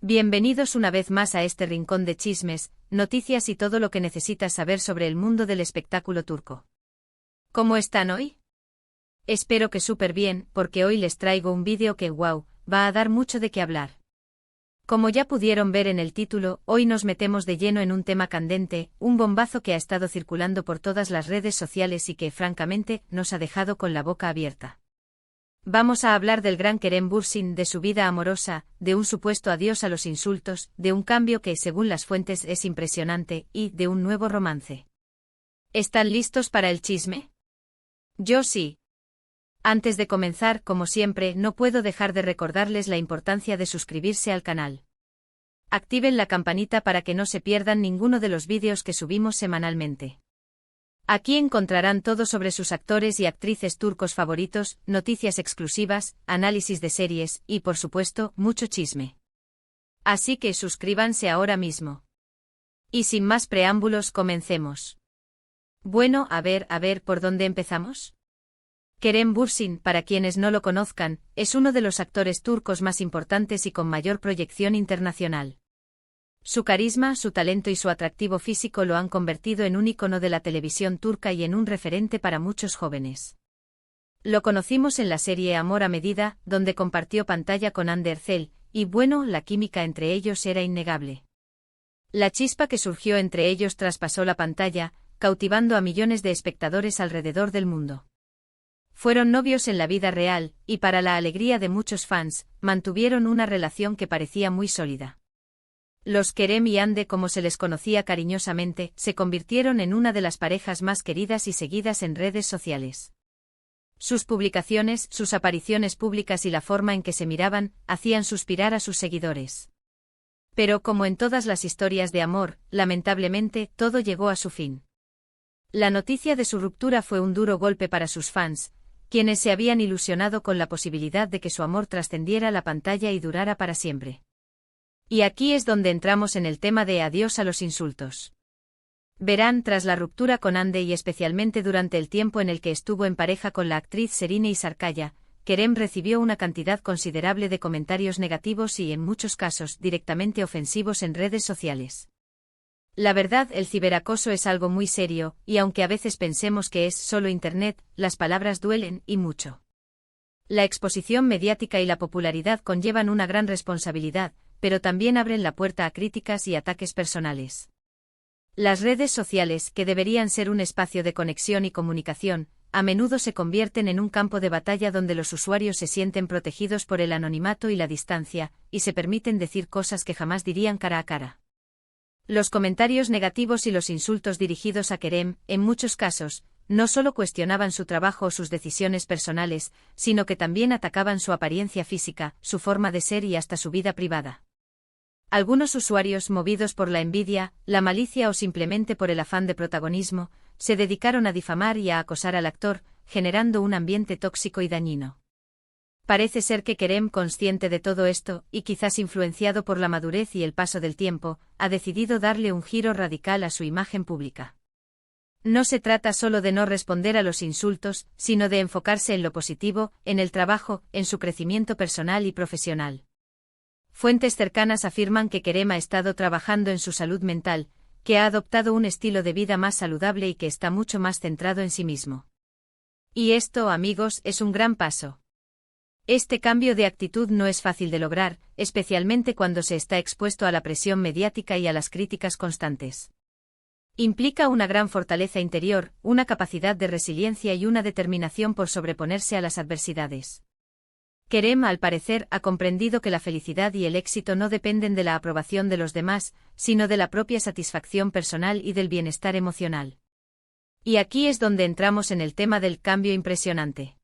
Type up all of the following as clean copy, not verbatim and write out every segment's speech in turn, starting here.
Bienvenidos una vez más a este rincón de chismes, noticias y todo lo que necesitas saber sobre el mundo del espectáculo turco. ¿Cómo están hoy? Espero que súper bien, porque hoy les traigo un vídeo que, wow, va a dar mucho de qué hablar. Como ya pudieron ver en el título, hoy nos metemos de lleno en un tema candente, un bombazo que ha estado circulando por todas las redes sociales y que, francamente, nos ha dejado con la boca abierta. Vamos a hablar del gran Kerem Bürsin, de su vida amorosa, de un supuesto adiós a los insultos, de un cambio que, según las fuentes, es impresionante, y de un nuevo romance. ¿Están listos para el chisme? Yo sí. Antes de comenzar, como siempre, no puedo dejar de recordarles la importancia de suscribirse al canal. Activen la campanita para que no se pierdan ninguno de los vídeos que subimos semanalmente. Aquí encontrarán todo sobre sus actores y actrices turcos favoritos, noticias exclusivas, análisis de series y, por supuesto, mucho chisme. Así que suscríbanse ahora mismo. Y sin más preámbulos, comencemos. Bueno, a ver, ¿por dónde empezamos? Kerem Bürsin, para quienes no lo conozcan, es uno de los actores turcos más importantes y con mayor proyección internacional. Su carisma, su talento y su atractivo físico lo han convertido en un ícono de la televisión turca y en un referente para muchos jóvenes. Lo conocimos en la serie Amor a Medida, donde compartió pantalla con Hande Erçel, y bueno, la química entre ellos era innegable. La chispa que surgió entre ellos traspasó la pantalla, cautivando a millones de espectadores alrededor del mundo. Fueron novios en la vida real, y para la alegría de muchos fans, mantuvieron una relación que parecía muy sólida. Los Kerem y Hande, como se les conocía cariñosamente, se convirtieron en una de las parejas más queridas y seguidas en redes sociales. Sus publicaciones, sus apariciones públicas y la forma en que se miraban, hacían suspirar a sus seguidores. Pero como en todas las historias de amor, lamentablemente, todo llegó a su fin. La noticia de su ruptura fue un duro golpe para sus fans, quienes se habían ilusionado con la posibilidad de que su amor trascendiera la pantalla y durara para siempre. Y aquí es donde entramos en el tema de adiós a los insultos. Verán, tras la ruptura con Hande y especialmente durante el tiempo en el que estuvo en pareja con la actriz Serine Sarıkaya, Kerem recibió una cantidad considerable de comentarios negativos y, en muchos casos, directamente ofensivos en redes sociales. La verdad, el ciberacoso es algo muy serio, y aunque a veces pensemos que es solo Internet, las palabras duelen, y mucho. La exposición mediática y la popularidad conllevan una gran responsabilidad, pero también abren la puerta a críticas y ataques personales. Las redes sociales, que deberían ser un espacio de conexión y comunicación, a menudo se convierten en un campo de batalla donde los usuarios se sienten protegidos por el anonimato y la distancia, y se permiten decir cosas que jamás dirían cara a cara. Los comentarios negativos y los insultos dirigidos a Kerem, en muchos casos, no solo cuestionaban su trabajo o sus decisiones personales, sino que también atacaban su apariencia física, su forma de ser y hasta su vida privada. Algunos usuarios, movidos por la envidia, la malicia o simplemente por el afán de protagonismo, se dedicaron a difamar y a acosar al actor, generando un ambiente tóxico y dañino. Parece ser que Kerem, consciente de todo esto, y quizás influenciado por la madurez y el paso del tiempo, ha decidido darle un giro radical a su imagen pública. No se trata solo de no responder a los insultos, sino de enfocarse en lo positivo, en el trabajo, en su crecimiento personal y profesional. Fuentes cercanas afirman que Kerem ha estado trabajando en su salud mental, que ha adoptado un estilo de vida más saludable y que está mucho más centrado en sí mismo. Y esto, amigos, es un gran paso. Este cambio de actitud no es fácil de lograr, especialmente cuando se está expuesto a la presión mediática y a las críticas constantes. Implica una gran fortaleza interior, una capacidad de resiliencia y una determinación por sobreponerse a las adversidades. Kerem, al parecer, ha comprendido que la felicidad y el éxito no dependen de la aprobación de los demás, sino de la propia satisfacción personal y del bienestar emocional. Y aquí es donde entramos en el tema del cambio impresionante.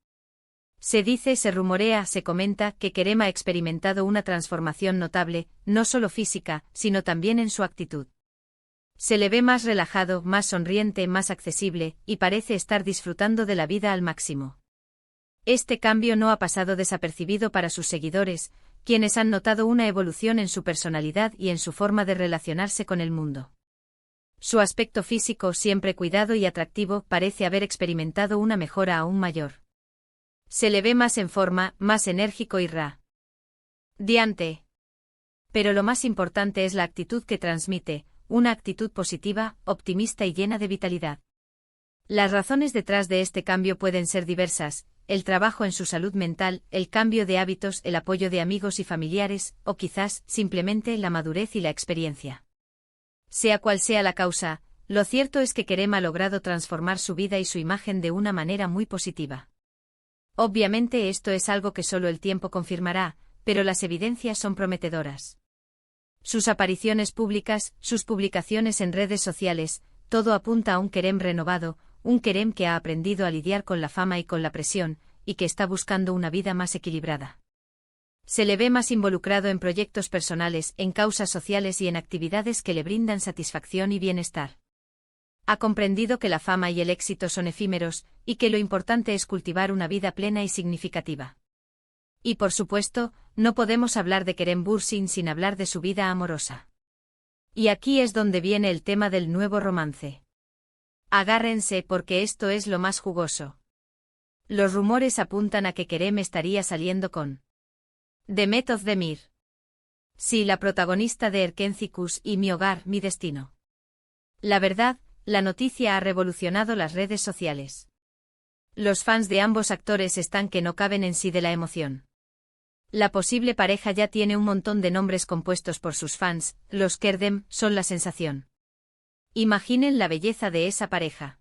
Se dice, se rumorea, se comenta que Kerem ha experimentado una transformación notable, no solo física, sino también en su actitud. Se le ve más relajado, más sonriente, más accesible, y parece estar disfrutando de la vida al máximo. Este cambio no ha pasado desapercibido para sus seguidores, quienes han notado una evolución en su personalidad y en su forma de relacionarse con el mundo. Su aspecto físico, siempre cuidado y atractivo, parece haber experimentado una mejora aún mayor. Se le ve más en forma, más enérgico y radiante. Pero lo más importante es la actitud que transmite, una actitud positiva, optimista y llena de vitalidad. Las razones detrás de este cambio pueden ser diversas: el trabajo en su salud mental, el cambio de hábitos, el apoyo de amigos y familiares, o quizás, simplemente, la madurez y la experiencia. Sea cual sea la causa, lo cierto es que Kerem ha logrado transformar su vida y su imagen de una manera muy positiva. Obviamente esto es algo que solo el tiempo confirmará, pero las evidencias son prometedoras. Sus apariciones públicas, sus publicaciones en redes sociales, todo apunta a un Kerem renovado, un Kerem que ha aprendido a lidiar con la fama y con la presión, y que está buscando una vida más equilibrada. Se le ve más involucrado en proyectos personales, en causas sociales y en actividades que le brindan satisfacción y bienestar. Ha comprendido que la fama y el éxito son efímeros, y que lo importante es cultivar una vida plena y significativa. Y por supuesto, no podemos hablar de Kerem Bürsin sin hablar de su vida amorosa. Y aquí es donde viene el tema del nuevo romance. Agárrense porque esto es lo más jugoso. Los rumores apuntan a que Kerem estaría saliendo con Demet Özdemir. Sí, la protagonista de Erkenci y Mi hogar, mi destino. La verdad, la noticia ha revolucionado las redes sociales. Los fans de ambos actores están que no caben en sí de la emoción. La posible pareja ya tiene un montón de nombres compuestos por sus fans, los Kerdem son la sensación. Imaginen la belleza de esa pareja.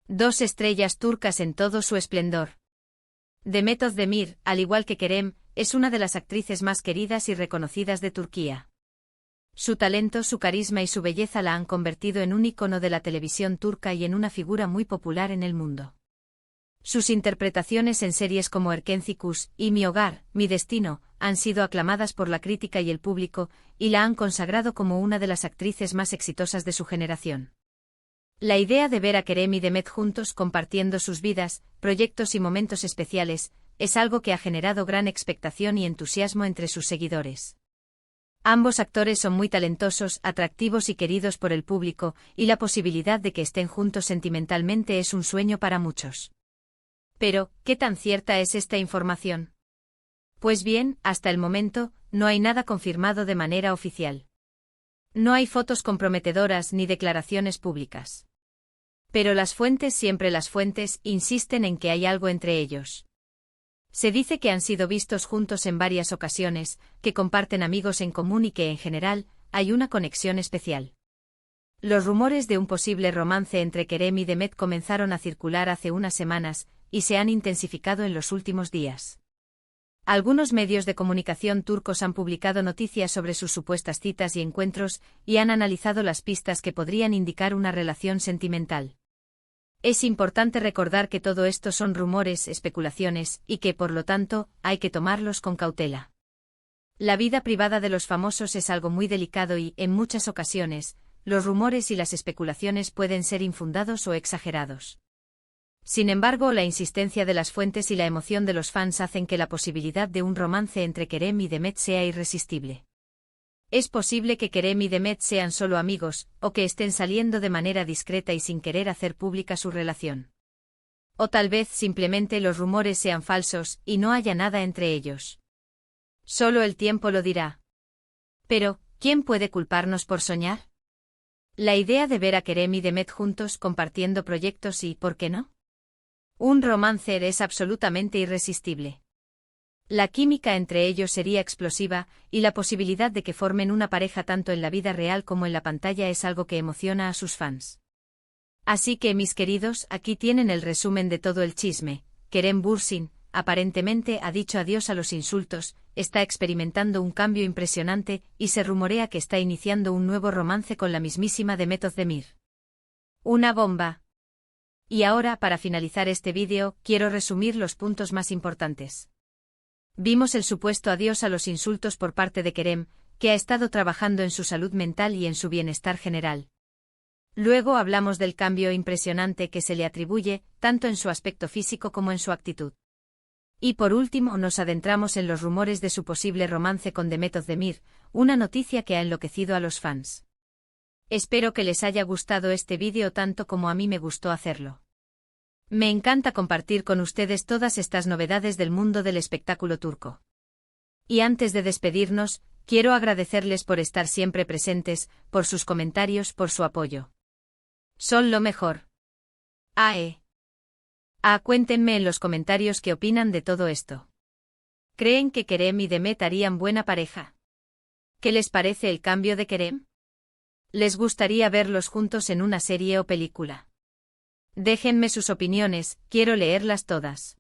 Dos estrellas turcas en todo su esplendor. Demet Özdemir, al igual que Kerem, es una de las actrices más queridas y reconocidas de Turquía. Su talento, su carisma y su belleza la han convertido en un ícono de la televisión turca y en una figura muy popular en el mundo. Sus interpretaciones en series como Erkenci y Mi hogar, mi destino, han sido aclamadas por la crítica y el público, y la han consagrado como una de las actrices más exitosas de su generación. La idea de ver a Kerem y Demet juntos compartiendo sus vidas, proyectos y momentos especiales, es algo que ha generado gran expectación y entusiasmo entre sus seguidores. Ambos actores son muy talentosos, atractivos y queridos por el público, y la posibilidad de que estén juntos sentimentalmente es un sueño para muchos. Pero, ¿qué tan cierta es esta información? Pues bien, hasta el momento, no hay nada confirmado de manera oficial. No hay fotos comprometedoras ni declaraciones públicas. Pero siempre las fuentes, insisten en que hay algo entre ellos. Se dice que han sido vistos juntos en varias ocasiones, que comparten amigos en común y que en general, hay una conexión especial. Los rumores de un posible romance entre Kerem y Demet comenzaron a circular hace unas semanas, y se han intensificado en los últimos días. Algunos medios de comunicación turcos han publicado noticias sobre sus supuestas citas y encuentros, y han analizado las pistas que podrían indicar una relación sentimental. Es importante recordar que todo esto son rumores, especulaciones, y que, por lo tanto, hay que tomarlos con cautela. La vida privada de los famosos es algo muy delicado y, en muchas ocasiones, los rumores y las especulaciones pueden ser infundados o exagerados. Sin embargo, la insistencia de las fuentes y la emoción de los fans hacen que la posibilidad de un romance entre Kerem y Demet sea irresistible. Es posible que Kerem y Demet sean solo amigos, o que estén saliendo de manera discreta y sin querer hacer pública su relación. O tal vez simplemente los rumores sean falsos, y no haya nada entre ellos. Solo el tiempo lo dirá. Pero, ¿quién puede culparnos por soñar? La idea de ver a Kerem y Demet juntos compartiendo proyectos y, ¿por qué no? Un romance es absolutamente irresistible. La química entre ellos sería explosiva, y la posibilidad de que formen una pareja tanto en la vida real como en la pantalla es algo que emociona a sus fans. Así que, mis queridos, aquí tienen el resumen de todo el chisme. Kerem Bürsin, aparentemente, ha dicho adiós a los insultos, está experimentando un cambio impresionante, y se rumorea que está iniciando un nuevo romance con la mismísima Demet Özdemir. Una bomba. Y ahora, para finalizar este vídeo, quiero resumir los puntos más importantes. Vimos el supuesto adiós a los insultos por parte de Kerem, que ha estado trabajando en su salud mental y en su bienestar general. Luego hablamos del cambio impresionante que se le atribuye, tanto en su aspecto físico como en su actitud. Y por último nos adentramos en los rumores de su posible romance con Demet Özdemir, una noticia que ha enloquecido a los fans. Espero que les haya gustado este vídeo tanto como a mí me gustó hacerlo. Me encanta compartir con ustedes todas estas novedades del mundo del espectáculo turco. Y antes de despedirnos, Quiero agradecerles por estar siempre presentes, por sus comentarios, por su apoyo. Son lo mejor. Cuéntenme en los comentarios qué opinan de todo esto. ¿Creen que Kerem y Demet harían buena pareja? ¿Qué les parece el cambio de Kerem? ¿Les gustaría verlos juntos en una serie o película? Déjenme sus opiniones, quiero leerlas todas.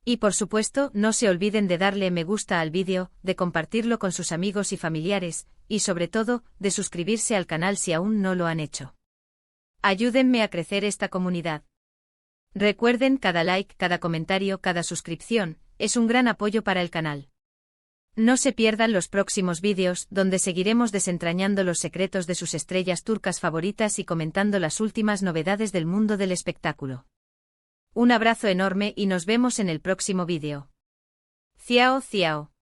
Y por supuesto, no se olviden de darle me gusta al vídeo, de compartirlo con sus amigos y familiares, y sobre todo, de suscribirse al canal si aún no lo han hecho. Ayúdenme a crecer esta comunidad. Recuerden, cada like, cada comentario, cada suscripción, es un gran apoyo para el canal. No se pierdan los próximos vídeos, donde seguiremos desentrañando los secretos de sus estrellas turcas favoritas y comentando las últimas novedades del mundo del espectáculo. Un abrazo enorme y nos vemos en el próximo vídeo. Ciao, ciao.